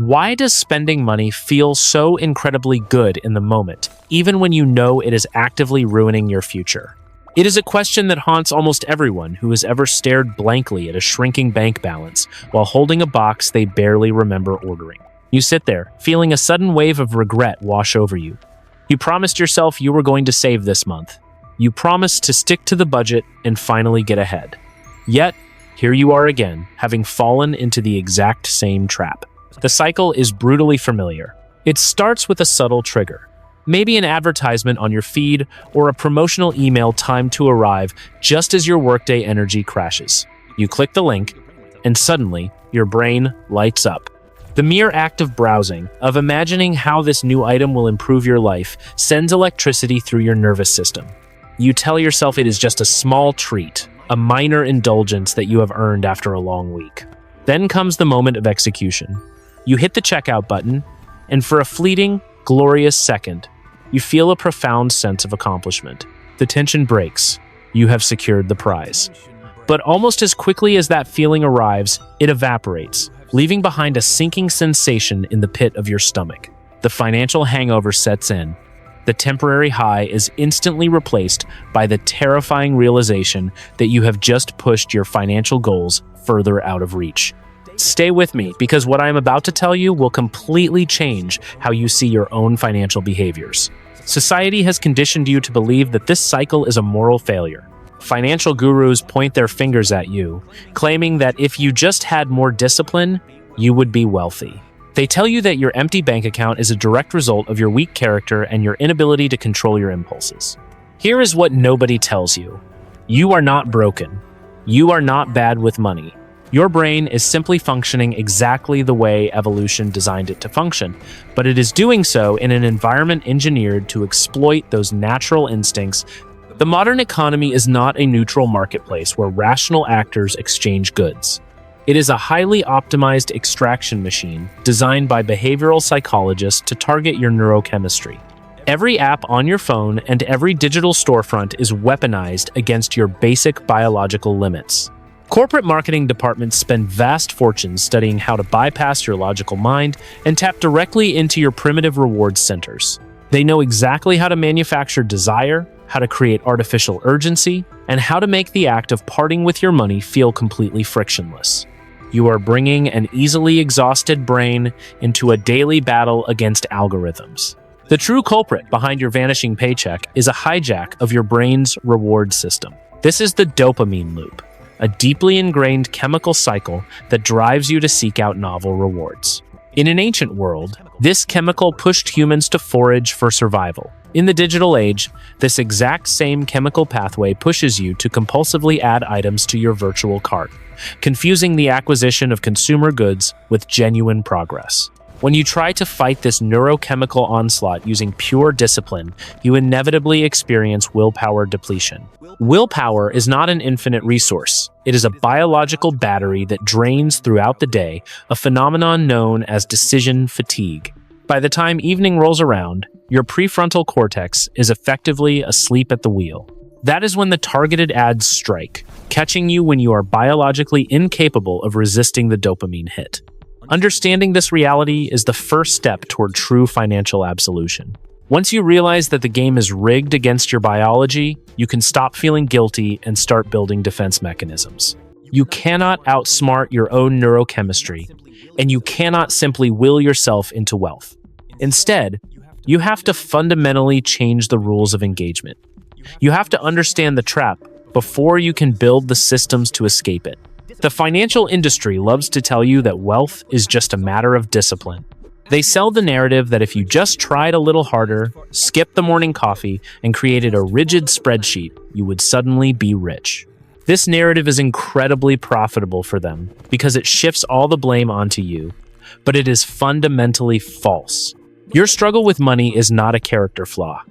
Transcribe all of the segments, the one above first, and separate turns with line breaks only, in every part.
Why does spending money feel so incredibly good in the moment, even when you know it is actively ruining your future? It is a question that haunts almost everyone who has ever stared blankly at a shrinking bank balance while holding a box they barely remember ordering. You sit there, feeling a sudden wave of regret wash over you. You promised yourself you were going to save this month. You promised to stick to the budget and finally get ahead. Yet, here you are again, having fallen into the exact same trap. The cycle is brutally familiar. It starts with a subtle trigger. Maybe an advertisement on your feed or a promotional email timed to arrive just as your workday energy crashes. You click the link, and suddenly, your brain lights up. The mere act of browsing, of imagining how this new item will improve your life, sends electricity through your nervous system. You tell yourself it is just a small treat, a minor indulgence that you have earned after a long week. Then comes the moment of execution. You hit the checkout button, and for a fleeting, glorious second, you feel a profound sense of accomplishment. The tension breaks. You have secured the prize. But almost as quickly as that feeling arrives, it evaporates, leaving behind a sinking sensation in the pit of your stomach. The financial hangover sets in. The temporary high is instantly replaced by the terrifying realization that you have just pushed your financial goals further out of reach. Stay with me, because what I am about to tell you will completely change how you see your own financial behaviors. Society has conditioned you to believe that this cycle is a moral failure. Financial gurus point their fingers at you, claiming that if you just had more discipline, you would be wealthy. They tell you that your empty bank account is a direct result of your weak character and your inability to control your impulses. Here is what nobody tells you. You are not broken. You are not bad with money. Your brain is simply functioning exactly the way evolution designed it to function, but it is doing so in an environment engineered to exploit those natural instincts. The modern economy is not a neutral marketplace where rational actors exchange goods. It is a highly optimized extraction machine designed by behavioral psychologists to target your neurochemistry. Every app on your phone and every digital storefront is weaponized against your basic biological limits. Corporate marketing departments spend vast fortunes studying how to bypass your logical mind and tap directly into your primitive reward centers. They know exactly how to manufacture desire, how to create artificial urgency, and how to make the act of parting with your money feel completely frictionless. You are bringing an easily exhausted brain into a daily battle against algorithms. The true culprit behind your vanishing paycheck is a hijack of your brain's reward system. This is the dopamine loop, a deeply ingrained chemical cycle that drives you to seek out novel rewards. In an ancient world, this chemical pushed humans to forage for survival. In the digital age, this exact same chemical pathway pushes you to compulsively add items to your virtual cart, confusing the acquisition of consumer goods with genuine progress. When you try to fight this neurochemical onslaught using pure discipline, you inevitably experience willpower depletion. Willpower is not an infinite resource. It is a biological battery that drains throughout the day, a phenomenon known as decision fatigue. By the time evening rolls around, your prefrontal cortex is effectively asleep at the wheel. That is when the targeted ads strike, catching you when you are biologically incapable of resisting the dopamine hit. Understanding this reality is the first step toward true financial absolution. Once you realize that the game is rigged against your biology, you can stop feeling guilty and start building defense mechanisms. You cannot outsmart your own neurochemistry, and you cannot simply will yourself into wealth. Instead, you have to fundamentally change the rules of engagement. You have to understand the trap before you can build the systems to escape it. The financial industry loves to tell you that wealth is just a matter of discipline. They sell the narrative that if you just tried a little harder, skipped the morning coffee, and created a rigid spreadsheet, you would suddenly be rich. This narrative is incredibly profitable for them because it shifts all the blame onto you, but it is fundamentally false. Your struggle with money is not a character flaw.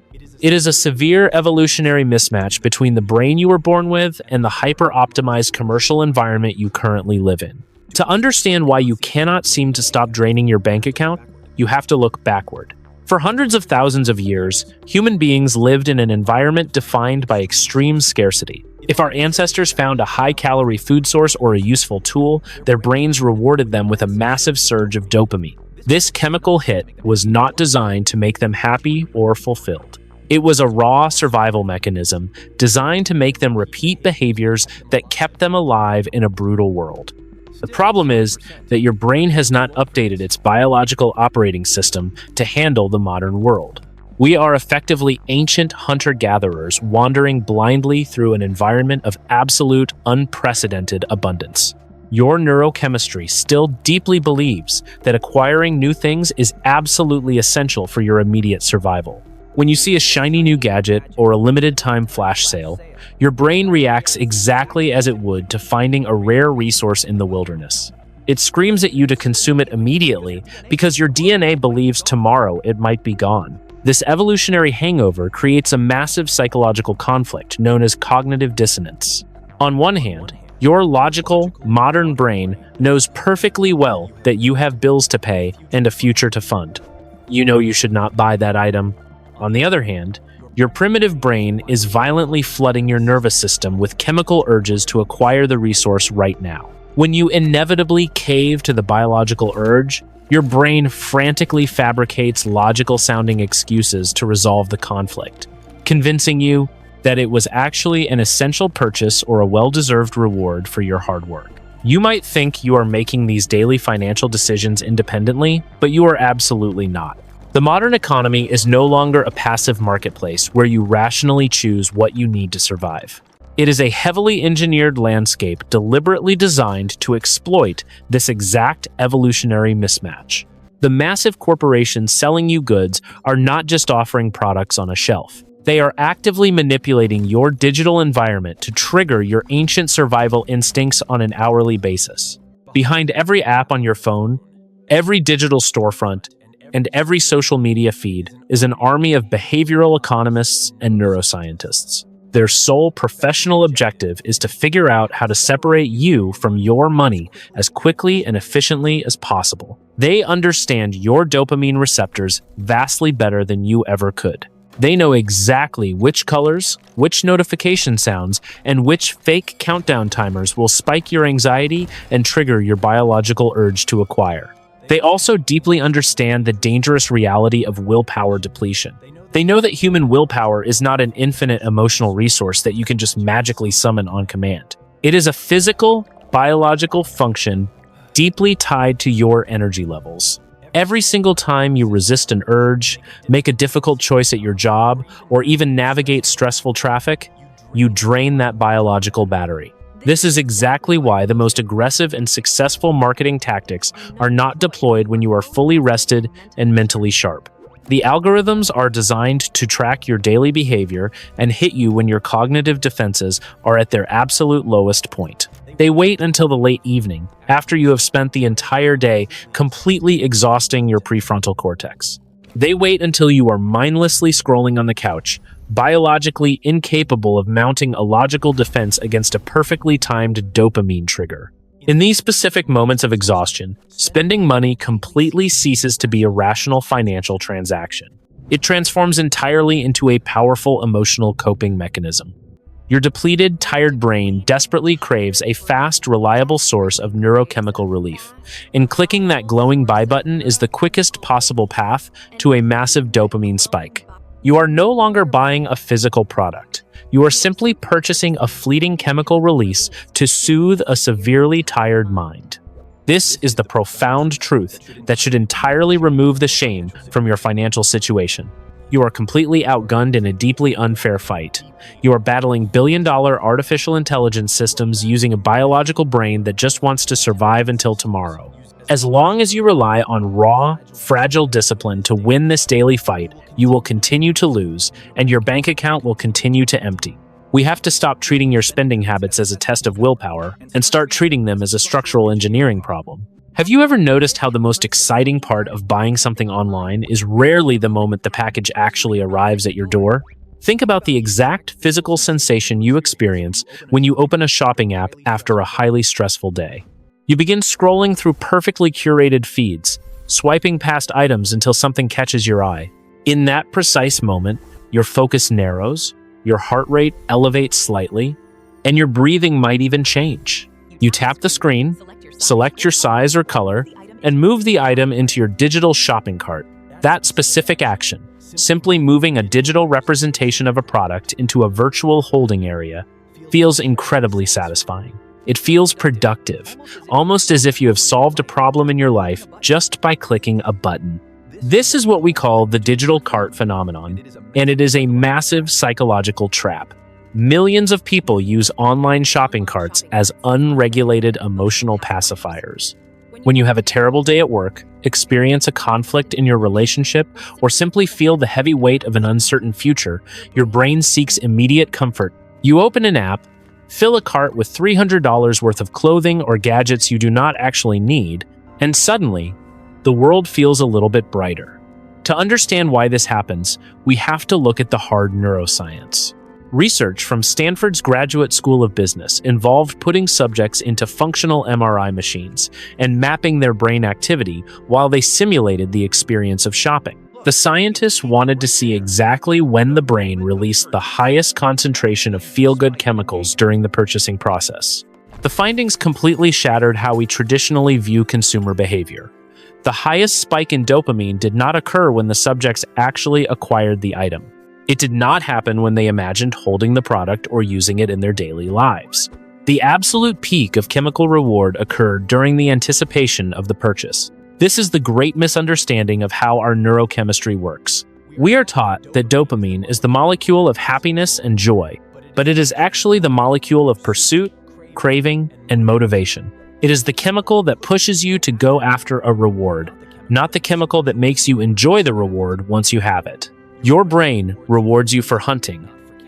It is a severe evolutionary mismatch between the brain you were born with and the hyper-optimized commercial environment you currently live in. To understand why you cannot seem to stop draining your bank account, you have to look backward. For hundreds of thousands of years, human beings lived in an environment defined by extreme scarcity. If our ancestors found a high-calorie food source or a useful tool, their brains rewarded them with a massive surge of dopamine. This chemical hit was not designed to make them happy or fulfilled. It was a raw survival mechanism designed to make them repeat behaviors that kept them alive in a brutal world. The problem is that your brain has not updated its biological operating system to handle the modern world. We are effectively ancient hunter-gatherers wandering blindly through an environment of absolute, unprecedented abundance. Your neurochemistry still deeply believes that acquiring new things is absolutely essential for your immediate survival. When you see a shiny new gadget or a limited-time flash sale, your brain reacts exactly as it would to finding a rare resource in the wilderness. It screams at you to consume it immediately because your DNA believes tomorrow it might be gone. This evolutionary hangover creates a massive psychological conflict known as cognitive dissonance. On one hand, your logical, modern brain knows perfectly well that you have bills to pay and a future to fund. You know you should not buy that item. On the other hand, your primitive brain is violently flooding your nervous system with chemical urges to acquire the resource right now. When you inevitably cave to the biological urge, your brain frantically fabricates logical-sounding excuses to resolve the conflict, convincing you that it was actually an essential purchase or a well-deserved reward for your hard work. You might think you are making these daily financial decisions independently, but you are absolutely not. The modern economy is no longer a passive marketplace where you rationally choose what you need to survive. It is a heavily engineered landscape deliberately designed to exploit this exact evolutionary mismatch. The massive corporations selling you goods are not just offering products on a shelf. They are actively manipulating your digital environment to trigger your ancient survival instincts on an hourly basis. Behind every app on your phone, every digital storefront, and every social media feed is an army of behavioral economists and neuroscientists. Their sole professional objective is to figure out how to separate you from your money as quickly and efficiently as possible. They understand your dopamine receptors vastly better than you ever could. They know exactly which colors, which notification sounds, and which fake countdown timers will spike your anxiety and trigger your biological urge to acquire. They also deeply understand the dangerous reality of willpower depletion. They know that human willpower is not an infinite emotional resource that you can just magically summon on command. It is a physical, biological function deeply tied to your energy levels. Every single time you resist an urge, make a difficult choice at your job, or even navigate stressful traffic, you drain that biological battery. This is exactly why the most aggressive and successful marketing tactics are not deployed when you are fully rested and mentally sharp. The algorithms are designed to track your daily behavior and hit you when your cognitive defenses are at their absolute lowest point. They wait until the late evening, after you have spent the entire day completely exhausting your prefrontal cortex. They wait until you are mindlessly scrolling on the couch, biologically incapable of mounting a logical defense against a perfectly timed dopamine trigger. In these specific moments of exhaustion, spending money completely ceases to be a rational financial transaction. It transforms entirely into a powerful emotional coping mechanism. Your depleted, tired brain desperately craves a fast, reliable source of neurochemical relief, and clicking that glowing buy button is the quickest possible path to a massive dopamine spike. You are no longer buying a physical product. You are simply purchasing a fleeting chemical release to soothe a severely tired mind. This is the profound truth that should entirely remove the shame from your financial situation. You are completely outgunned in a deeply unfair fight. You are battling billion-dollar artificial intelligence systems using a biological brain that just wants to survive until tomorrow. As long as you rely on raw, fragile discipline to win this daily fight, you will continue to lose, and your bank account will continue to empty. We have to stop treating your spending habits as a test of willpower and start treating them as a structural engineering problem. Have you ever noticed how the most exciting part of buying something online is rarely the moment the package actually arrives at your door? Think about the exact physical sensation you experience when you open a shopping app after a highly stressful day. You begin scrolling through perfectly curated feeds, swiping past items until something catches your eye. In that precise moment, your focus narrows, your heart rate elevates slightly, and your breathing might even change. You tap the screen, select your size or color, and move the item into your digital shopping cart. That specific action, simply moving a digital representation of a product into a virtual holding area, feels incredibly satisfying. It feels productive, almost as if you have solved a problem in your life just by clicking a button. This is what we call the digital cart phenomenon, and it is a massive psychological trap. Millions of people use online shopping carts as unregulated emotional pacifiers. When you have a terrible day at work, experience a conflict in your relationship, or simply feel the heavy weight of an uncertain future, your brain seeks immediate comfort. You open an app, fill a cart with $300 worth of clothing or gadgets you do not actually need, and suddenly, the world feels a little bit brighter. To understand why this happens, we have to look at the hard neuroscience. Research from Stanford's Graduate School of Business involved putting subjects into functional MRI machines and mapping their brain activity while they simulated the experience of shopping. The scientists wanted to see exactly when the brain released the highest concentration of feel-good chemicals during the purchasing process. The findings completely shattered how we traditionally view consumer behavior. The highest spike in dopamine did not occur when the subjects actually acquired the item. It did not happen when they imagined holding the product or using it in their daily lives. The absolute peak of chemical reward occurred during the anticipation of the purchase. This is the great misunderstanding of how our neurochemistry works. We are taught that dopamine is the molecule of happiness and joy, but it is actually the molecule of pursuit, craving, and motivation. It is the chemical that pushes you to go after a reward, not the chemical that makes you enjoy the reward once you have it. Your brain rewards you for hunting,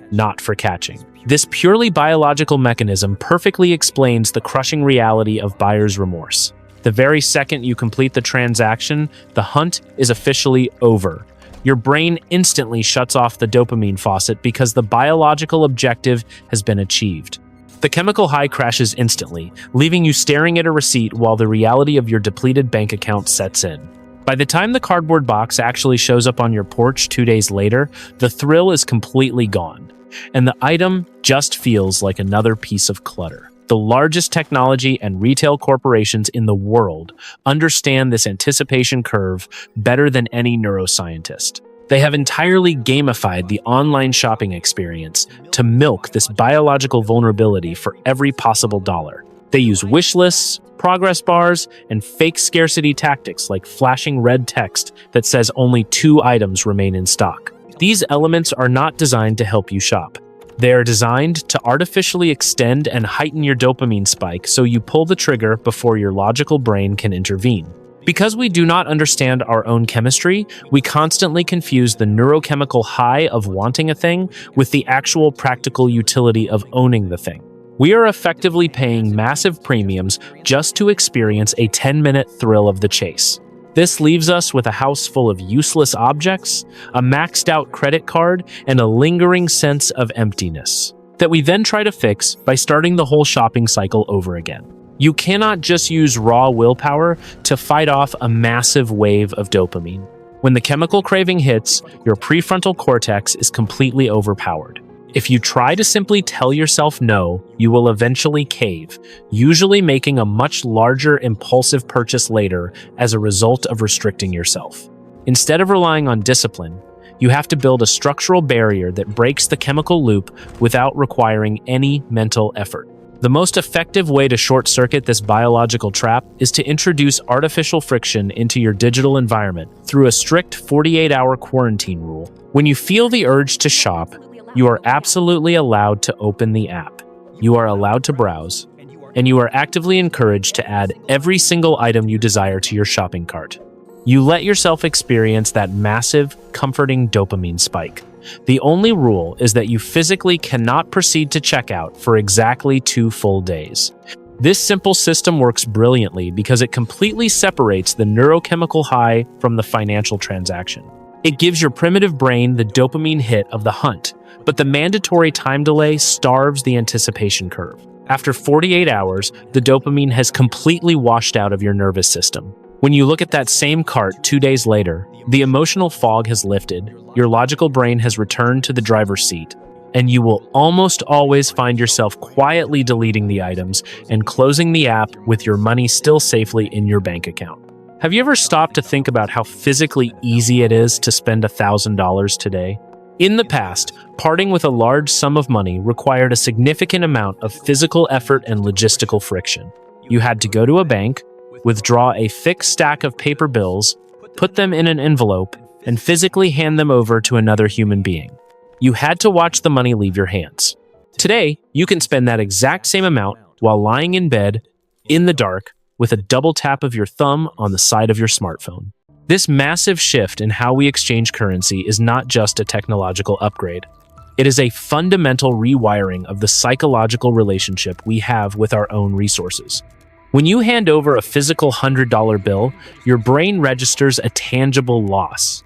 not for catching. This purely biological mechanism perfectly explains the crushing reality of buyer's remorse. The very second you complete the transaction, the hunt is officially over. Your brain instantly shuts off the dopamine faucet because the biological objective has been achieved. The chemical high crashes instantly, leaving you staring at a receipt while the reality of your depleted bank account sets in. By the time the cardboard box actually shows up on your porch 2 days later, the thrill is completely gone, and the item just feels like another piece of clutter. The largest technology and retail corporations in the world understand this anticipation curve better than any neuroscientist. They have entirely gamified the online shopping experience to milk this biological vulnerability for every possible dollar. They use wish lists, progress bars, and fake scarcity tactics like flashing red text that says only 2 items remain in stock. These elements are not designed to help you shop. They are designed to artificially extend and heighten your dopamine spike so you pull the trigger before your logical brain can intervene. Because we do not understand our own chemistry, we constantly confuse the neurochemical high of wanting a thing with the actual practical utility of owning the thing. We are effectively paying massive premiums just to experience a 10-minute thrill of the chase. This leaves us with a house full of useless objects, a maxed-out credit card, and a lingering sense of emptiness that we then try to fix by starting the whole shopping cycle over again. You cannot just use raw willpower to fight off a massive wave of dopamine. When the chemical craving hits, your prefrontal cortex is completely overpowered. If you try to simply tell yourself no, you will eventually cave, usually making a much larger impulsive purchase later as a result of restricting yourself. Instead of relying on discipline, you have to build a structural barrier that breaks the chemical loop without requiring any mental effort. The most effective way to short-circuit this biological trap is to introduce artificial friction into your digital environment through a strict 48-hour quarantine rule. When you feel the urge to shop, you are absolutely allowed to open the app. You are allowed to browse, and you are actively encouraged to add every single item you desire to your shopping cart. You let yourself experience that massive, comforting dopamine spike. The only rule is that you physically cannot proceed to checkout for exactly 2 full days. This simple system works brilliantly because it completely separates the neurochemical high from the financial transaction. It gives your primitive brain the dopamine hit of the hunt, but the mandatory time delay starves the anticipation curve. After 48 hours, the dopamine has completely washed out of your nervous system. When you look at that same cart 2 days later, the emotional fog has lifted, your logical brain has returned to the driver's seat, and you will almost always find yourself quietly deleting the items and closing the app with your money still safely in your bank account. Have you ever stopped to think about how physically easy it is to spend $1,000 today? In the past, parting with a large sum of money required a significant amount of physical effort and logistical friction. You had to go to a bank, withdraw a thick stack of paper bills, put them in an envelope, and physically hand them over to another human being. You had to watch the money leave your hands. Today, you can spend that exact same amount while lying in bed, in the dark, with a double tap of your thumb on the side of your smartphone. This massive shift in how we exchange currency is not just a technological upgrade. It is a fundamental rewiring of the psychological relationship we have with our own resources. When you hand over a physical $100 bill, your brain registers a tangible loss.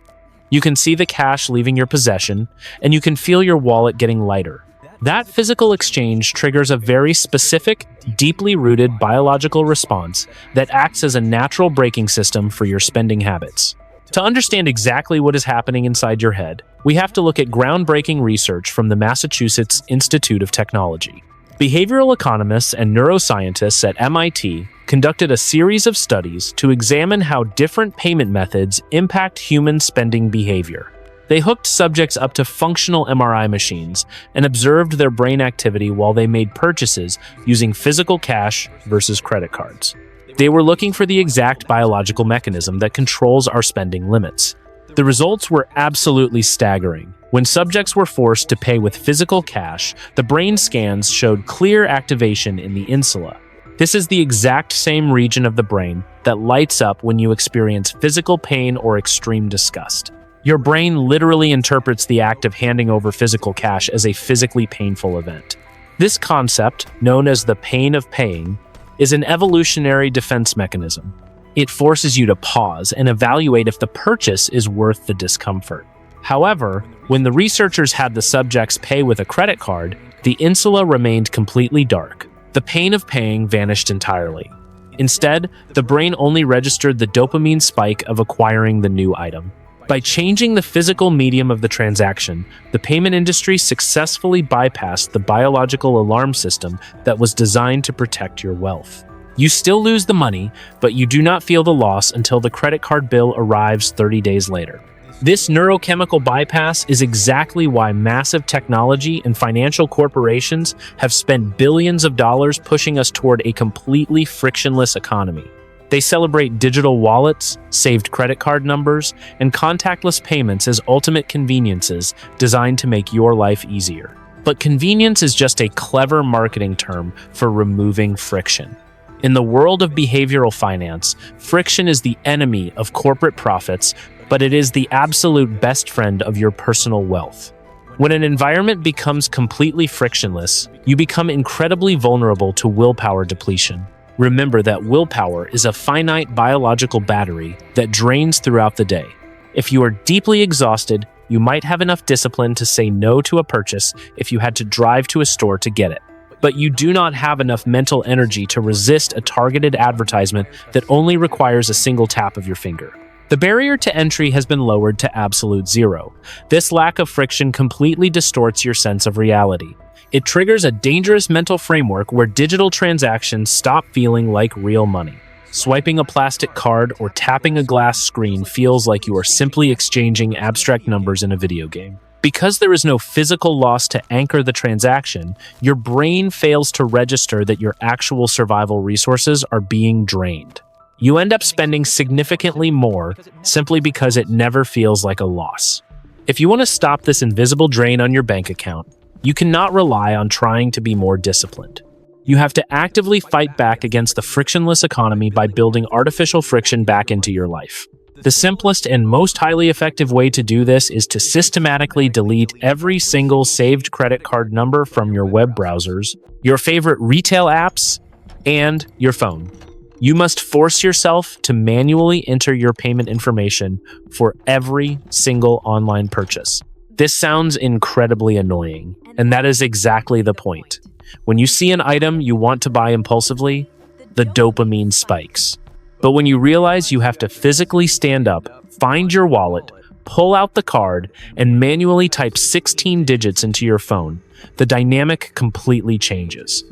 You can see the cash leaving your possession, and you can feel your wallet getting lighter. That physical exchange triggers a very specific, deeply rooted biological response that acts as a natural braking system for your spending habits. To understand exactly what is happening inside your head, we have to look at groundbreaking research from the Massachusetts Institute of Technology. Behavioral economists and neuroscientists at MIT conducted a series of studies to examine how different payment methods impact human spending behavior. They hooked subjects up to functional MRI machines and observed their brain activity while they made purchases using physical cash versus credit cards. They were looking for the exact biological mechanism that controls our spending limits. The results were absolutely staggering. When subjects were forced to pay with physical cash, the brain scans showed clear activation in the insula. This is the exact same region of the brain that lights up when you experience physical pain or extreme disgust. Your brain literally interprets the act of handing over physical cash as a physically painful event. This concept, known as the pain of paying, is an evolutionary defense mechanism. It forces you to pause and evaluate if the purchase is worth the discomfort. However, when the researchers had the subjects pay with a credit card, the insula remained completely dark. The pain of paying vanished entirely. Instead, the brain only registered the dopamine spike of acquiring the new item. By changing the physical medium of the transaction, the payment industry successfully bypassed the biological alarm system that was designed to protect your wealth. You still lose the money, but you do not feel the loss until the credit card bill arrives 30 days later. This neurochemical bypass is exactly why massive technology and financial corporations have spent billions of dollars pushing us toward a completely frictionless economy. They celebrate digital wallets, saved credit card numbers, and contactless payments as ultimate conveniences designed to make your life easier. But convenience is just a clever marketing term for removing friction. In the world of behavioral finance, friction is the enemy of corporate profits, but it is the absolute best friend of your personal wealth. When an environment becomes completely frictionless, you become incredibly vulnerable to willpower depletion. Remember that willpower is a finite biological battery that drains throughout the day. If you are deeply exhausted, you might have enough discipline to say no to a purchase if you had to drive to a store to get it. But you do not have enough mental energy to resist a targeted advertisement that only requires a single tap of your finger. The barrier to entry has been lowered to absolute zero. This lack of friction completely distorts your sense of reality. It triggers a dangerous mental framework where digital transactions stop feeling like real money. Swiping a plastic card or tapping a glass screen feels like you are simply exchanging abstract numbers in a video game. Because there is no physical loss to anchor the transaction, your brain fails to register that your actual survival resources are being drained. You end up spending significantly more simply because it never feels like a loss. If you want to stop this invisible drain on your bank account, you cannot rely on trying to be more disciplined. You have to actively fight back against the frictionless economy by building artificial friction back into your life. The simplest and most highly effective way to do this is to systematically delete every single saved credit card number from your web browsers, your favorite retail apps, and your phone. You must force yourself to manually enter your payment information for every single online purchase. This sounds incredibly annoying, and that is exactly the point. When you see an item you want to buy impulsively, the dopamine spikes. But when you realize you have to physically stand up, find your wallet, pull out the card, and manually type 16 digits into your phone, the dynamic completely changes.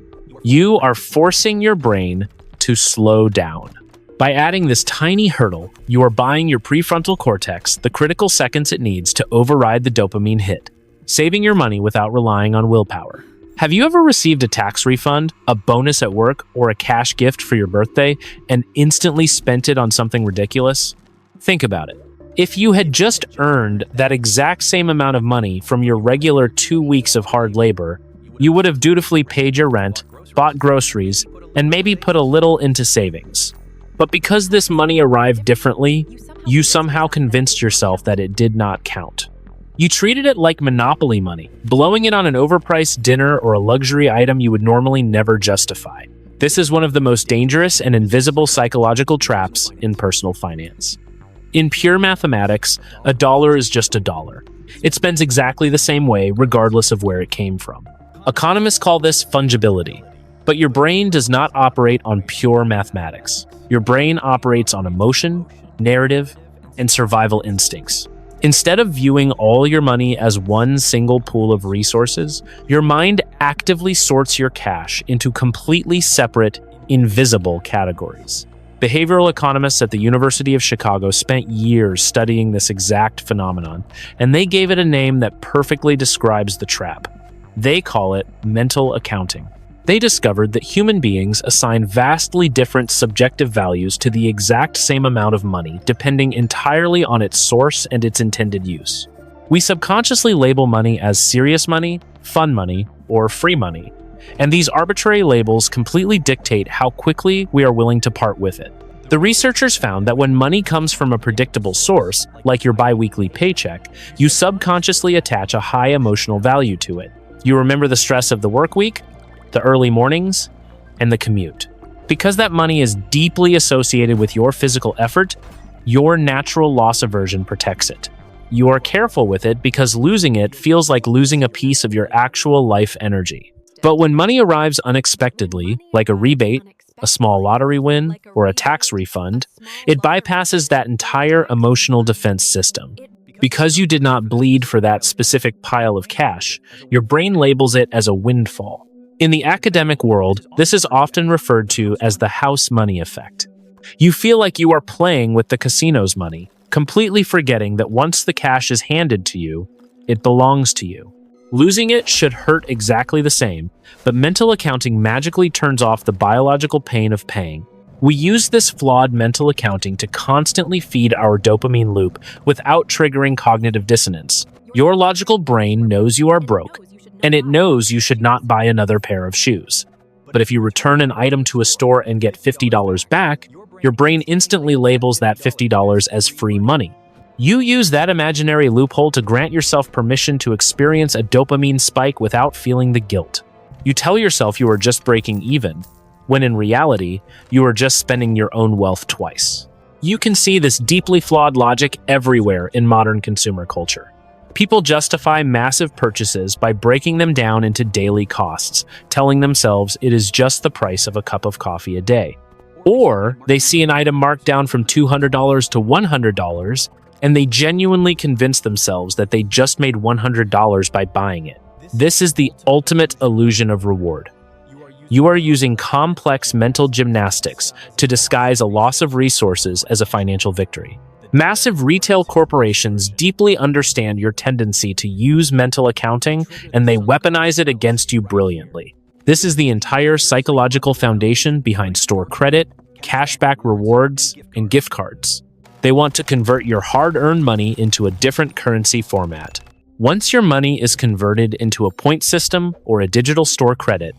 You are forcing your brain to slow down. By adding this tiny hurdle, you are buying your prefrontal cortex the critical seconds it needs to override the dopamine hit, saving your money without relying on willpower. Have you ever received a tax refund, a bonus at work, or a cash gift for your birthday and instantly spent it on something ridiculous? Think about it. If you had just earned that exact same amount of money from your regular 2 weeks of hard labor, you would have dutifully paid your rent, bought groceries, and maybe put a little into savings. But because this money arrived differently, you somehow convinced yourself that it did not count. You treated it like Monopoly money, blowing it on an overpriced dinner or a luxury item you would normally never justify. This is one of the most dangerous and invisible psychological traps in personal finance. In pure mathematics, a dollar is just a dollar. It spends exactly the same way regardless of where it came from. Economists call this fungibility. But your brain does not operate on pure mathematics. Your brain operates on emotion, narrative, and survival instincts. Instead of viewing all your money as one single pool of resources, your mind actively sorts your cash into completely separate, invisible categories. Behavioral economists at the University of Chicago spent years studying this exact phenomenon, and they gave it a name that perfectly describes the trap. They call it mental accounting. They discovered that human beings assign vastly different subjective values to the exact same amount of money, depending entirely on its source and its intended use. We subconsciously label money as serious money, fun money, or free money, and these arbitrary labels completely dictate how quickly we are willing to part with it. The researchers found that when money comes from a predictable source, like your bi-weekly paycheck, you subconsciously attach a high emotional value to it. You remember the stress of the work week, the early mornings, and the commute. Because that money is deeply associated with your physical effort, your natural loss aversion protects it. You are careful with it because losing it feels like losing a piece of your actual life energy. But when money arrives unexpectedly, like a rebate, a small lottery win, or a tax refund, it bypasses that entire emotional defense system. Because you did not bleed for that specific pile of cash, your brain labels it as a windfall. In the academic world, this is often referred to as the house money effect. You feel like you are playing with the casino's money, completely forgetting that once the cash is handed to you, it belongs to you. Losing it should hurt exactly the same, but mental accounting magically turns off the biological pain of paying. We use this flawed mental accounting to constantly feed our dopamine loop without triggering cognitive dissonance. Your logical brain knows you are broke, and it knows you should not buy another pair of shoes. But if you return an item to a store and get $50 back, your brain instantly labels that $50 as free money. You use that imaginary loophole to grant yourself permission to experience a dopamine spike without feeling the guilt. You tell yourself you are just breaking even, when in reality, you are just spending your own wealth twice. You can see this deeply flawed logic everywhere in modern consumer culture. People justify massive purchases by breaking them down into daily costs, telling themselves it is just the price of a cup of coffee a day. Or they see an item marked down from $200 to $100, and they genuinely convince themselves that they just made $100 by buying it. This is the ultimate illusion of reward. You are using complex mental gymnastics to disguise a loss of resources as a financial victory. Massive retail corporations deeply understand your tendency to use mental accounting, and they weaponize it against you brilliantly. This is the entire psychological foundation behind store credit, cashback rewards, and gift cards. They want to convert your hard-earned money into a different currency format. Once your money is converted into a point system or a digital store credit,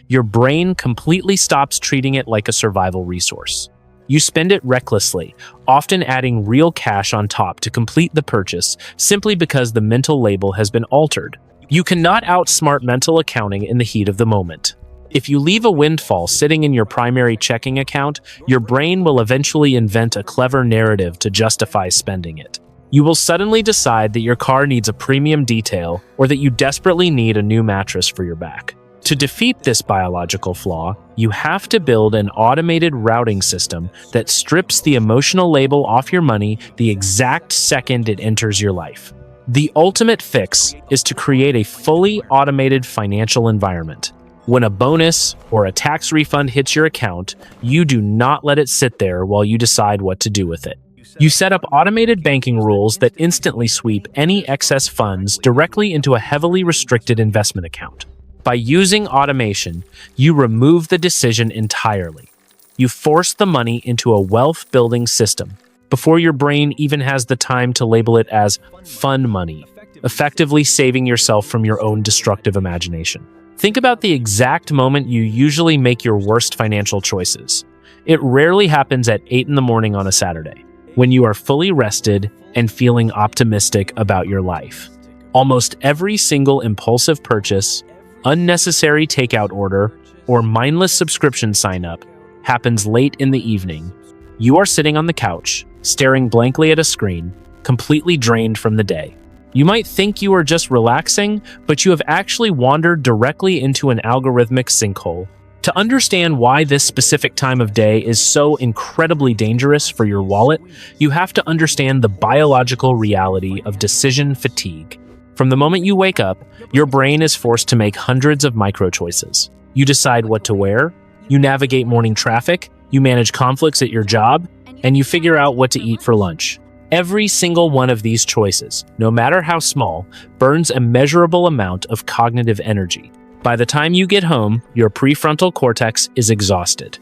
your brain completely stops treating it like a survival resource. You spend it recklessly, often adding real cash on top to complete the purchase simply because the mental label has been altered. You cannot outsmart mental accounting in the heat of the moment. If you leave a windfall sitting in your primary checking account, your brain will eventually invent a clever narrative to justify spending it. You will suddenly decide that your car needs a premium detail or that you desperately need a new mattress for your back. To defeat this biological flaw, you have to build an automated routing system that strips the emotional label off your money the exact second it enters your life. The ultimate fix is to create a fully automated financial environment. When a bonus or a tax refund hits your account, you do not let it sit there while you decide what to do with it. You set up automated banking rules that instantly sweep any excess funds directly into a heavily restricted investment account. By using automation, you remove the decision entirely. You force the money into a wealth-building system before your brain even has the time to label it as fun money, effectively saving yourself from your own destructive imagination. Think about the exact moment you usually make your worst financial choices. It rarely happens at 8 in the morning on a Saturday, when you are fully rested and feeling optimistic about your life. Almost every single impulsive purchase, unnecessary takeout order, or mindless subscription sign-up happens late in the evening. You are sitting on the couch, staring blankly at a screen, completely drained from the day. You might think you are just relaxing, but you have actually wandered directly into an algorithmic sinkhole. To understand why this specific time of day is so incredibly dangerous for your wallet, you have to understand the biological reality of decision fatigue. From the moment you wake up, your brain is forced to make hundreds of micro-choices. You decide what to wear, you navigate morning traffic, you manage conflicts at your job, and you figure out what to eat for lunch. Every single one of these choices, no matter how small, burns a measurable amount of cognitive energy. By the time you get home, your prefrontal cortex is exhausted.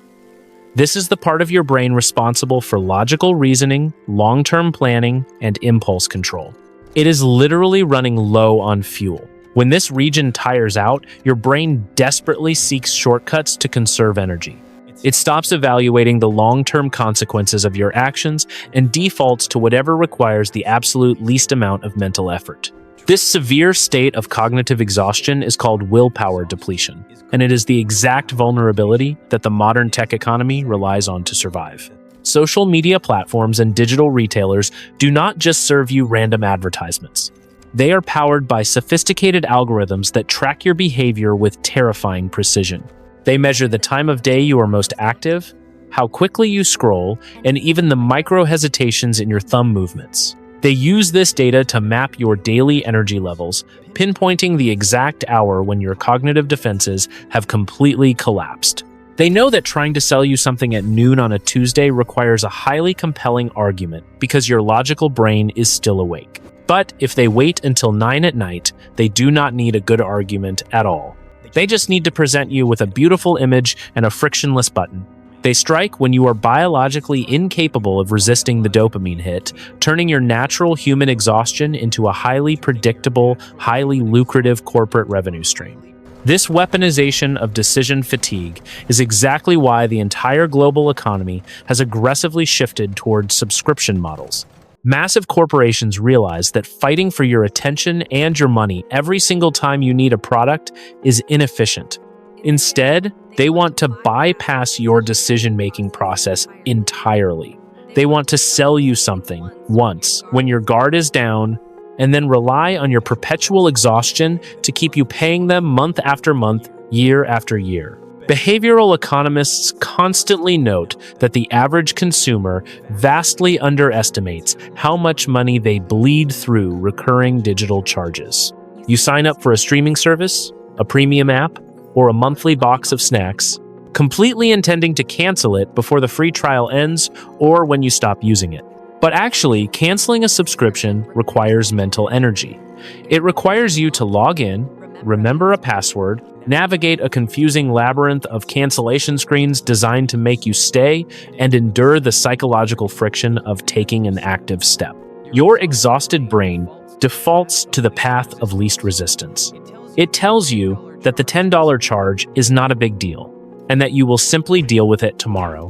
This is the part of your brain responsible for logical reasoning, long-term planning, and impulse control. It is literally running low on fuel. When this region tires out, your brain desperately seeks shortcuts to conserve energy. It stops evaluating the long-term consequences of your actions and defaults to whatever requires the absolute least amount of mental effort. This severe state of cognitive exhaustion is called willpower depletion, and it is the exact vulnerability that the modern tech economy relies on to survive. Social media platforms and digital retailers do not just serve you random advertisements. They are powered by sophisticated algorithms that track your behavior with terrifying precision. They measure the time of day you are most active, how quickly you scroll, and even the micro-hesitations in your thumb movements. They use this data to map your daily energy levels, pinpointing the exact hour when your cognitive defenses have completely collapsed. They know that trying to sell you something at noon on a Tuesday requires a highly compelling argument because your logical brain is still awake. But if they wait until 9 at night, they do not need a good argument at all. They just need to present you with a beautiful image and a frictionless button. They strike when you are biologically incapable of resisting the dopamine hit, turning your natural human exhaustion into a highly predictable, highly lucrative corporate revenue stream. This weaponization of decision fatigue is exactly why the entire global economy has aggressively shifted towards subscription models. Massive corporations realize that fighting for your attention and your money every single time you need a product is inefficient. Instead, they want to bypass your decision-making process entirely. They want to sell you something once, when your guard is down, and then rely on your perpetual exhaustion to keep you paying them month after month, year after year. Behavioral economists constantly note that the average consumer vastly underestimates how much money they bleed through recurring digital charges. You sign up for a streaming service, a premium app, or a monthly box of snacks, completely intending to cancel it before the free trial ends or when you stop using it. But actually, canceling a subscription requires mental energy. It requires you to log in, remember a password, navigate a confusing labyrinth of cancellation screens designed to make you stay, and endure the psychological friction of taking an active step. Your exhausted brain defaults to the path of least resistance. It tells you that the $10 charge is not a big deal, and that you will simply deal with it tomorrow.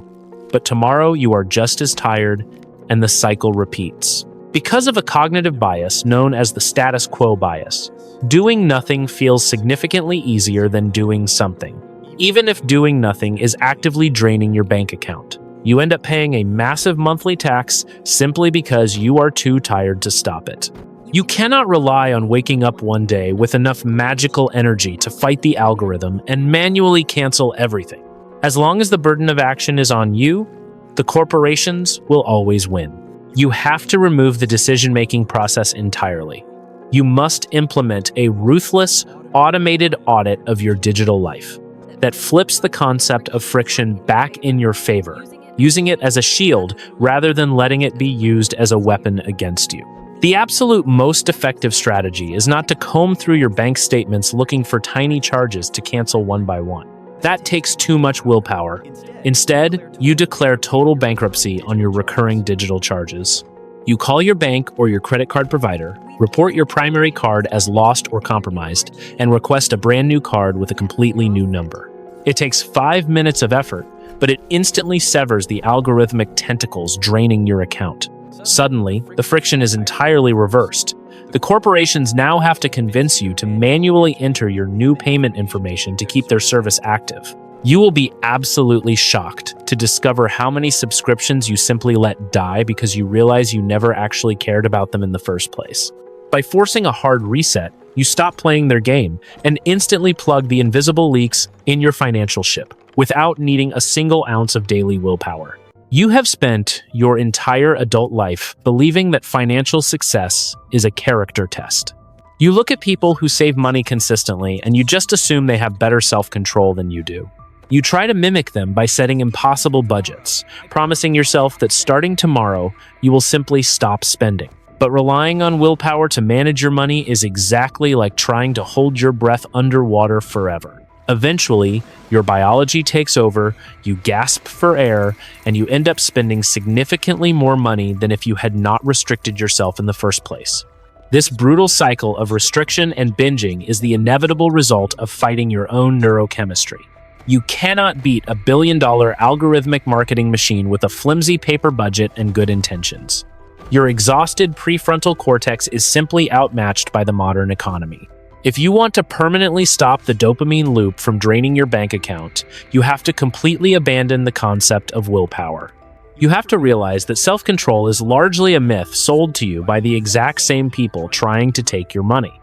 But tomorrow you are just as tired, and the cycle repeats. Because of a cognitive bias known as the status quo bias, doing nothing feels significantly easier than doing something, even if doing nothing is actively draining your bank account. You end up paying a massive monthly tax simply because you are too tired to stop it. You cannot rely on waking up one day with enough magical energy to fight the algorithm and manually cancel everything. As long as the burden of action is on you, the corporations will always win. You have to remove the decision-making process entirely. You must implement a ruthless, automated audit of your digital life. that flips the concept of friction back in your favor, using it as a shield rather than letting it be used as a weapon against you. The absolute most effective strategy is not to comb through your bank statements looking for tiny charges to cancel one by one. That takes too much willpower. Instead, you declare total bankruptcy on your recurring digital charges. You call your bank or your credit card provider, report your primary card as lost or compromised, and request a brand new card with a completely new number. It takes 5 minutes of effort, but it instantly severs the algorithmic tentacles draining your account. Suddenly, the friction is entirely reversed. The corporations now have to convince you to manually enter your new payment information to keep their service active. You will be absolutely shocked to discover how many subscriptions you simply let die because you realize you never actually cared about them in the first place. By forcing a hard reset, you stop playing their game and instantly plug the invisible leaks in your financial ship without needing a single ounce of daily willpower. You have spent your entire adult life believing that financial success is a character test. You look at people who save money consistently and you just assume they have better self-control than you do. You try to mimic them by setting impossible budgets, promising yourself that starting tomorrow, you will simply stop spending. But relying on willpower to manage your money is exactly like trying to hold your breath underwater forever. Eventually, your biology takes over, you gasp for air, and you end up spending significantly more money than if you had not restricted yourself in the first place. This brutal cycle of restriction and binging is the inevitable result of fighting your own neurochemistry. You cannot beat a billion-dollar algorithmic marketing machine with a flimsy paper budget and good intentions. Your exhausted prefrontal cortex is simply outmatched by the modern economy. If you want to permanently stop the dopamine loop from draining your bank account, you have to completely abandon the concept of willpower. You have to realize that self-control is largely a myth sold to you by the exact same people trying to take your money.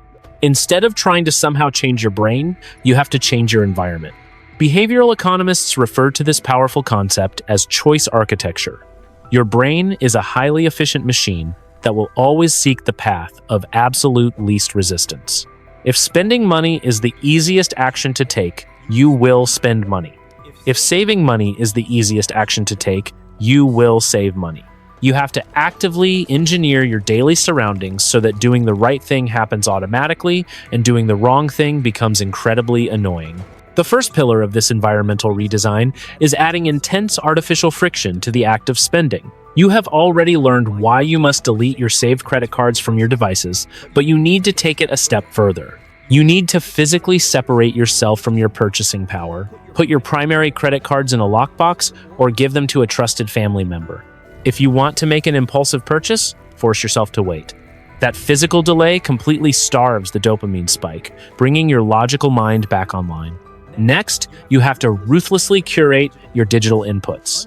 Instead of trying to somehow change your brain, you have to change your environment. Behavioral economists refer to this powerful concept as choice architecture. Your brain is a highly efficient machine that will always seek the path of absolute least resistance. If spending money is the easiest action to take, you will spend money. If saving money is the easiest action to take, you will save money. You have to actively engineer your daily surroundings so that doing the right thing happens automatically and doing the wrong thing becomes incredibly annoying. The first pillar of this environmental redesign is adding intense artificial friction to the act of spending. You have already learned why you must delete your saved credit cards from your devices, but you need to take it a step further. You need to physically separate yourself from your purchasing power, put your primary credit cards in a lockbox, or give them to a trusted family member. If you want to make an impulsive purchase, force yourself to wait. That physical delay completely starves the dopamine spike, bringing your logical mind back online. Next, you have to ruthlessly curate your digital inputs.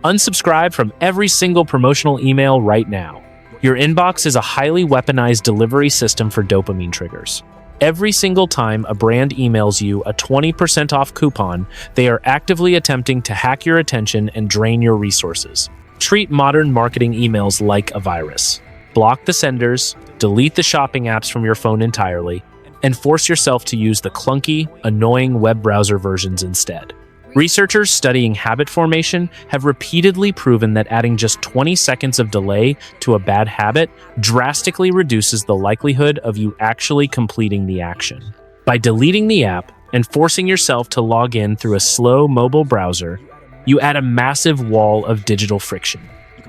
Unsubscribe from every single promotional email right now. Your inbox is a highly weaponized delivery system for dopamine triggers. Every single time a brand emails you a 20% off coupon, they are actively attempting to hack your attention and drain your resources. Treat modern marketing emails like a virus. Block the senders, delete the shopping apps from your phone entirely, and force yourself to use the clunky, annoying web browser versions instead. Researchers studying habit formation have repeatedly proven that adding just 20 seconds of delay to a bad habit drastically reduces the likelihood of you actually completing the action. By deleting the app and forcing yourself to log in through a slow mobile browser, you add a massive wall of digital friction.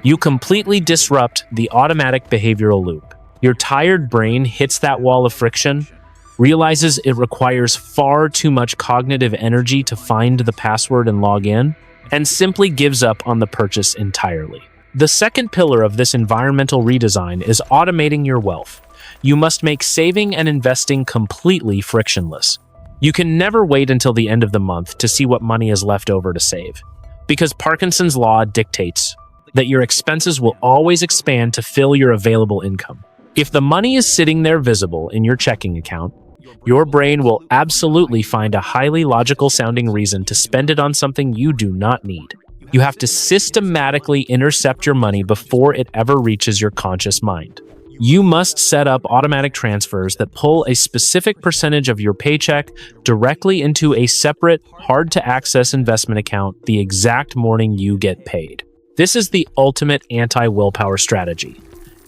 You completely disrupt the automatic behavioral loop. Your tired brain hits that wall of friction, realizes it requires far too much cognitive energy to find the password and log in, and simply gives up on the purchase entirely. The second pillar of this environmental redesign is automating your wealth. You must make saving and investing completely frictionless. You can never wait until the end of the month to see what money is left over to save, because Parkinson's law dictates that your expenses will always expand to fill your available income. If the money is sitting there visible in your checking account, your brain will absolutely find a highly logical sounding reason to spend it on something you do not need. You have to systematically intercept your money before it ever reaches your conscious mind. You must set up automatic transfers that pull a specific percentage of your paycheck directly into a separate, hard-to-access investment account the exact morning you get paid. This is the ultimate anti-willpower strategy.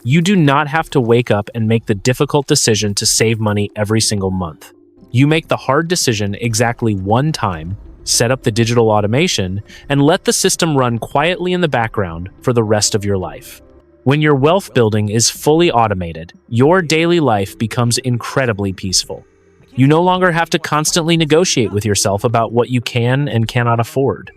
You do not have to wake up and make the difficult decision to save money every single month. You make the hard decision exactly one time, set up the digital automation, and let the system run quietly in the background for the rest of your life. When your wealth building is fully automated, your daily life becomes incredibly peaceful. You no longer have to constantly negotiate with yourself about what you can and cannot afford.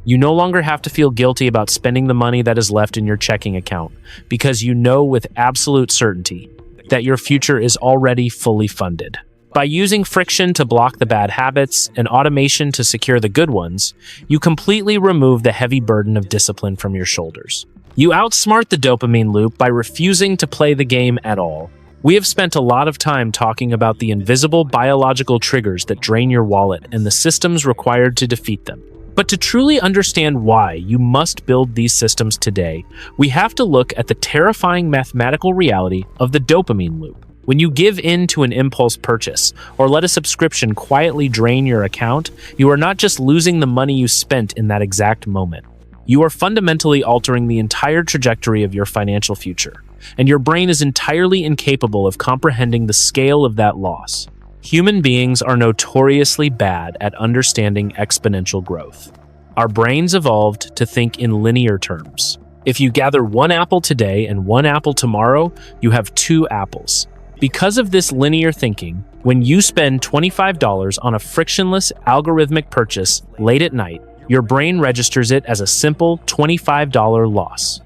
You no longer have to feel guilty about spending the money that is left in your checking account, because you know with absolute certainty that your future is already fully funded. By using friction to block the bad habits and automation to secure the good ones, you completely remove the heavy burden of discipline from your shoulders. You outsmart the dopamine loop by refusing to play the game at all. We have spent a lot of time talking about the invisible biological triggers that drain your wallet and the systems required to defeat them. But to truly understand why you must build these systems today, we have to look at the terrifying mathematical reality of the dopamine loop. When you give in to an impulse purchase or let a subscription quietly drain your account, you are not just losing the money you spent in that exact moment. You are fundamentally altering the entire trajectory of your financial future, and your brain is entirely incapable of comprehending the scale of that loss. Human beings are notoriously bad at understanding exponential growth. Our brains evolved to think in linear terms. If you gather one apple today and one apple tomorrow, you have two apples. Because of this linear thinking, when you spend $25 on a frictionless algorithmic purchase late at night, your brain registers it as a simple $25 loss.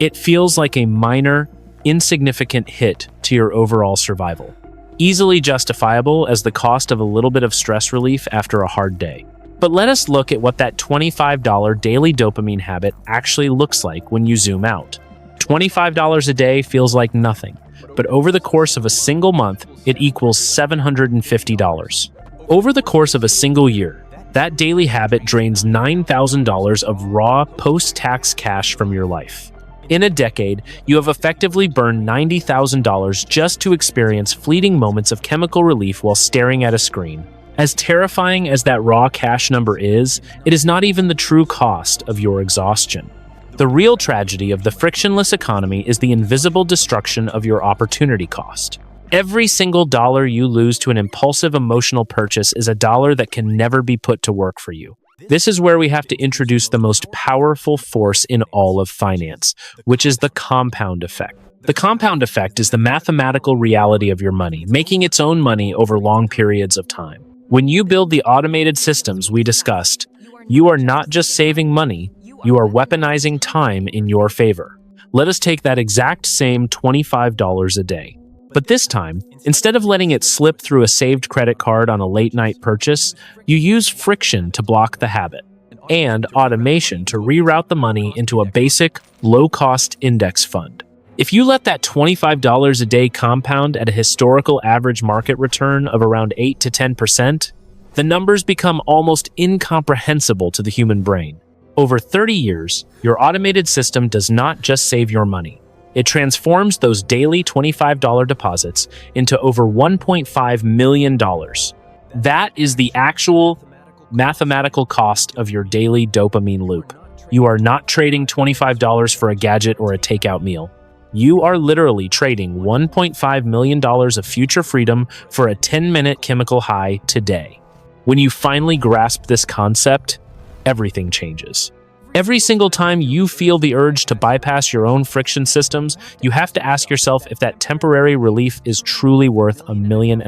It feels like a minor, insignificant hit to your overall survival, easily justifiable as the cost of a little bit of stress relief after a hard day. But let us look at what that $25 daily dopamine habit actually looks like when you zoom out. $25 a day feels like nothing, but over the course of a single month, it equals $750. Over the course of a single year, that daily habit drains $9,000 of raw post-tax cash from your life. In a decade, you have effectively burned $90,000 just to experience fleeting moments of chemical relief while staring at a screen. As terrifying as that raw cash number is, it is not even the true cost of your exhaustion. The real tragedy of the frictionless economy is the invisible destruction of your opportunity cost. Every single dollar you lose to an impulsive emotional purchase is a dollar that can never be put to work for you. This is where we have to introduce the most powerful force in all of finance, which is the compound effect. The compound effect is the mathematical reality of your money, making its own money over long periods of time. When you build the automated systems we discussed, you are not just saving money, you are weaponizing time in your favor. Let us take that exact same $25 a day. But this time, instead of letting it slip through a saved credit card on a late-night purchase, you use friction to block the habit, and automation to reroute the money into a basic, low-cost index fund. If you let that $25 a day compound at a historical average market return of around 8 to 10%, the numbers become almost incomprehensible to the human brain. Over 30 years, your automated system does not just save your money. It transforms those daily $25 deposits into over $1.5 million. That is the actual mathematical cost of your daily dopamine loop. You are not trading $25 for a gadget or a takeout meal. You are literally trading $1.5 million of future freedom for a 10-minute chemical high today. When you finally grasp this concept, everything changes. Every single time you feel the urge to bypass your own friction systems, you have to ask yourself if that temporary relief is truly worth $1.5 million.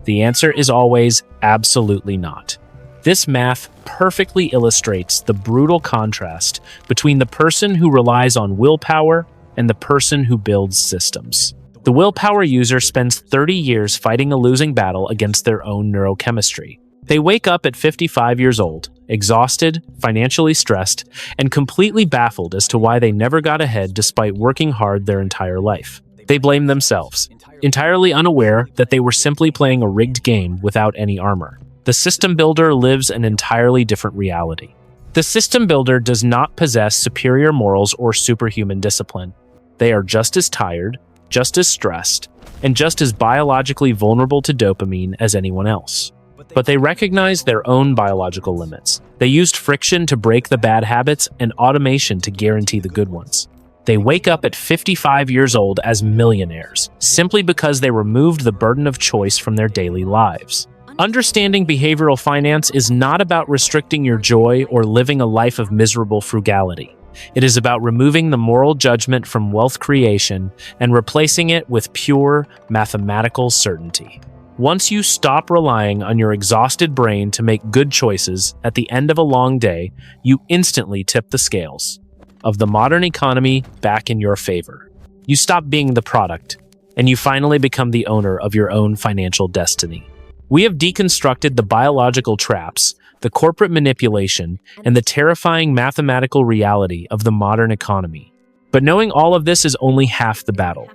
The answer is always absolutely not. This math perfectly illustrates the brutal contrast between the person who relies on willpower and the person who builds systems. The willpower user spends 30 years fighting a losing battle against their own neurochemistry. They wake up at 55 years old, exhausted, financially stressed, and completely baffled as to why they never got ahead despite working hard their entire life. They blame themselves, entirely unaware that they were simply playing a rigged game without any armor. The system builder lives an entirely different reality. The system builder does not possess superior morals or superhuman discipline. They are just as tired, just as stressed, and just as biologically vulnerable to dopamine as anyone else. But they recognized their own biological limits. They used friction to break the bad habits and automation to guarantee the good ones. They wake up at 55 years old as millionaires, simply because they removed the burden of choice from their daily lives. Understanding behavioral finance is not about restricting your joy or living a life of miserable frugality. It is about removing the moral judgment from wealth creation and replacing it with pure mathematical certainty. Once you stop relying on your exhausted brain to make good choices at the end of a long day, you instantly tip the scales of the modern economy back in your favor. You stop being the product, and you finally become the owner of your own financial destiny. We have deconstructed the biological traps, the corporate manipulation, and the terrifying mathematical reality of the modern economy. But knowing all of this is only half the battle.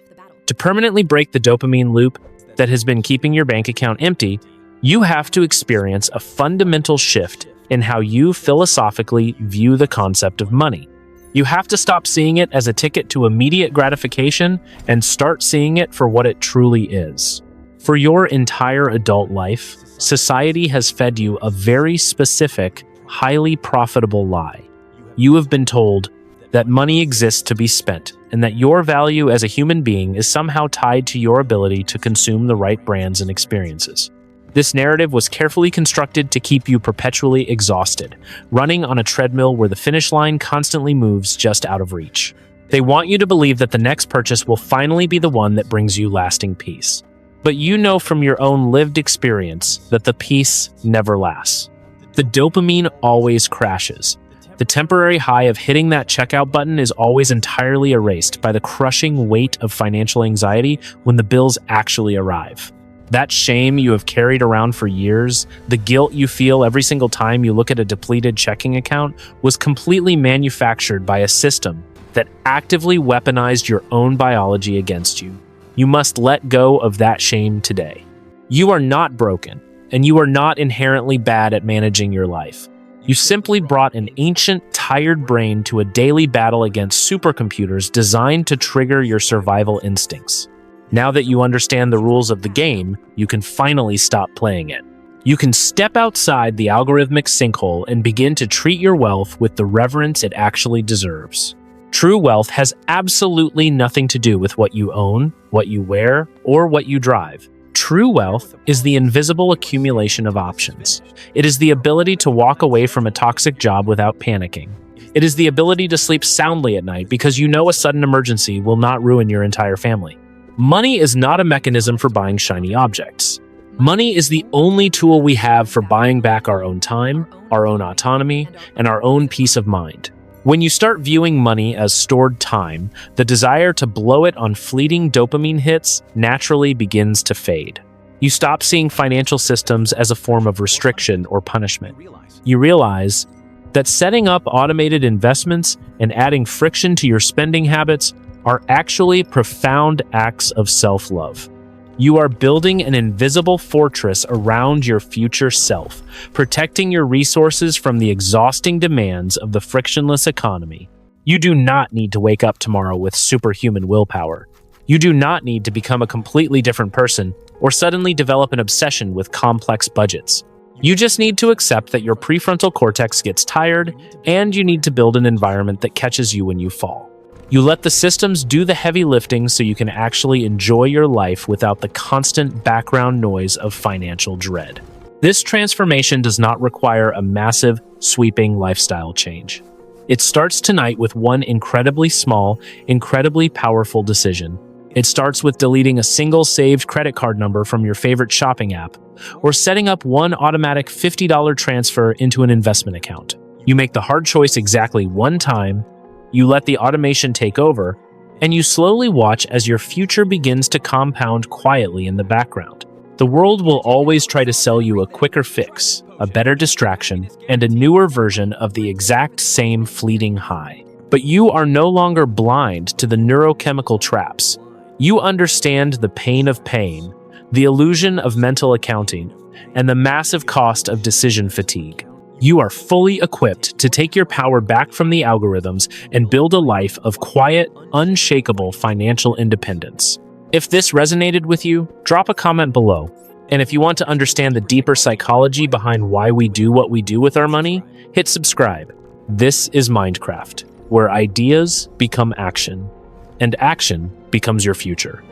To permanently break the dopamine loop that has been keeping your bank account empty, you have to experience a fundamental shift in how you philosophically view the concept of money. You have to stop seeing it as a ticket to immediate gratification and start seeing it for what it truly is. For your entire adult life, society has fed you a very specific, highly profitable lie. You have been told that money exists to be spent and that your value as a human being is somehow tied to your ability to consume the right brands and experiences. This narrative was carefully constructed to keep you perpetually exhausted, running on a treadmill where the finish line constantly moves just out of reach. They want you to believe that the next purchase will finally be the one that brings you lasting peace. But you know from your own lived experience that the peace never lasts. The dopamine always crashes. The temporary high of hitting that checkout button is always entirely erased by the crushing weight of financial anxiety when the bills actually arrive. That shame you have carried around for years, the guilt you feel every single time you look at a depleted checking account, was completely manufactured by a system that actively weaponized your own biology against you. You must let go of that shame today. You are not broken, and you are not inherently bad at managing your life. You simply brought an ancient, tired brain to a daily battle against supercomputers designed to trigger your survival instincts. Now that you understand the rules of the game, you can finally stop playing it. You can step outside the algorithmic sinkhole and begin to treat your wealth with the reverence it actually deserves. True wealth has absolutely nothing to do with what you own, what you wear, or what you drive. True wealth is the invisible accumulation of options. It is the ability to walk away from a toxic job without panicking. It is the ability to sleep soundly at night because you know a sudden emergency will not ruin your entire family. Money is not a mechanism for buying shiny objects. Money is the only tool we have for buying back our own time, our own autonomy, and our own peace of mind. When you start viewing money as stored time, the desire to blow it on fleeting dopamine hits naturally begins to fade. You stop seeing financial systems as a form of restriction or punishment. You realize that setting up automated investments and adding friction to your spending habits are actually profound acts of self-love. You are building an invisible fortress around your future self, protecting your resources from the exhausting demands of the frictionless economy. You do not need to wake up tomorrow with superhuman willpower. You do not need to become a completely different person or suddenly develop an obsession with complex budgets. You just need to accept that your prefrontal cortex gets tired, and you need to build an environment that catches you when you fall. You let the systems do the heavy lifting so you can actually enjoy your life without the constant background noise of financial dread. This transformation does not require a massive, sweeping lifestyle change. It starts tonight with one incredibly small, incredibly powerful decision. It starts with deleting a single saved credit card number from your favorite shopping app, or setting up one automatic $50 transfer into an investment account. You make the hard choice exactly one time, you let the automation take over, and you slowly watch as your future begins to compound quietly in the background. The world will always try to sell you a quicker fix, a better distraction, and a newer version of the exact same fleeting high. But you are no longer blind to the neurochemical traps. You understand the pain of pain, the illusion of mental accounting, and the massive cost of decision fatigue. You are fully equipped to take your power back from the algorithms and build a life of quiet, unshakable financial independence. If this resonated with you, drop a comment below. And if you want to understand the deeper psychology behind why we do what we do with our money, hit subscribe. This is Mindcraft, where ideas become action, and action becomes your future.